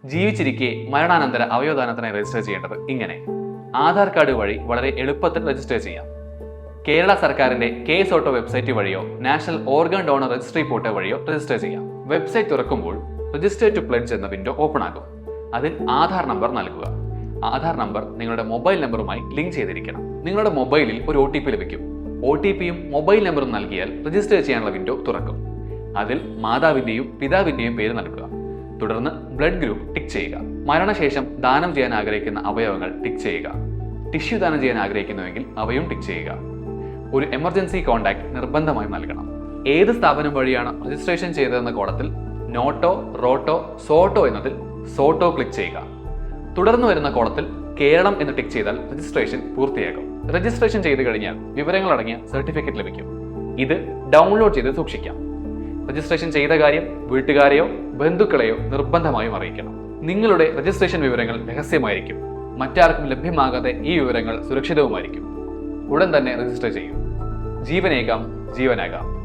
ജീവിച്ചിരിക്കെ മരണാനന്തര അവയവദാനത്തിനായി രജിസ്റ്റർ ചെയ്യേണ്ടത് ഇങ്ങനെ. ആധാർ കാർഡ് വഴി വളരെ എളുപ്പത്തിൽ രജിസ്റ്റർ ചെയ്യാം. കേരള സർക്കാരിന്റെ കേസ് ഓട്ടോ വെബ്സൈറ്റ് വഴിയോ national organ donor registry portal വഴിയോ രജിസ്റ്റർ ചെയ്യാം. വെബ്സൈറ്റ് തുറക്കുമ്പോൾ രജിസ്റ്റർ ടു പ്ലെഡ്ജ് എന്ന വിൻഡോ ഓപ്പൺ ആകും. അതിൽ ആധാർ നമ്പർ നൽകുക. ആധാർ നമ്പർ നിങ്ങളുടെ മൊബൈൽ നമ്പറുമായി ലിങ്ക് ചെയ്തിരിക്കണം. നിങ്ങളുടെ മൊബൈലിൽ ഒരു OTP ലഭിക്കും. OTPയും മൊബൈൽ നമ്പറും നൽകിയാൽ രജിസ്റ്റർ ചെയ്യാനുള്ള വിൻഡോ തുറക്കും. അതിൽ മാതാവിന്റെയും പിതാവിന്റെയും പേര് നൽകുക. തുടർന്ന് ബ്ലഡ് ഗ്രൂപ്പ് ടിക്ക് ചെയ്യുക. മരണശേഷം ദാനം ചെയ്യാൻ ആഗ്രഹിക്കുന്ന അവയവങ്ങൾ ടിക്ക് ചെയ്യുക. ടിഷ്യൂ ദാനം ചെയ്യാൻ ആഗ്രഹിക്കുന്നുവെങ്കിൽ അവയും ടിക്ക് ചെയ്യുക. ഒരു എമർജൻസി കോൺടാക്ട് നിർബന്ധമായും നൽകണം. ഏത് സ്ഥാപനം വഴിയാണ് രജിസ്ട്രേഷൻ ചെയ്തതെന്ന കോളത്തിൽ നോട്ടോ, റോട്ടോ, സോട്ടോ എന്നതിൽ സോട്ടോ ക്ലിക്ക് ചെയ്യുക. തുടർന്ന് വരുന്ന കോളത്തിൽ കേരളം എന്ന് ടിക്ക് ചെയ്താൽ രജിസ്ട്രേഷൻ പൂർത്തിയാകും. രജിസ്ട്രേഷൻ ചെയ്ത് കഴിഞ്ഞാൽ വിവരങ്ങൾ അടങ്ങിയ സർട്ടിഫിക്കറ്റ് ലഭിക്കും. ഇത് ഡൗൺലോഡ് ചെയ്ത് സൂക്ഷിക്കാം. രജിസ്ട്രേഷൻ ചെയ്ത കാര്യം വീട്ടുകാരെയോ ബന്ധുക്കളെയോ നിർബന്ധമായും അറിയിക്കണം. നിങ്ങളുടെ രജിസ്ട്രേഷൻ വിവരങ്ങൾ രഹസ്യമായിരിക്കും. മറ്റാർക്കും ലഭ്യമാകാതെ ഈ വിവരങ്ങൾ സുരക്ഷിതവുമായിരിക്കും. ഉടൻ തന്നെ രജിസ്റ്റർ ചെയ്യൂ. ജീവനേകാം, ജീവനാകാം.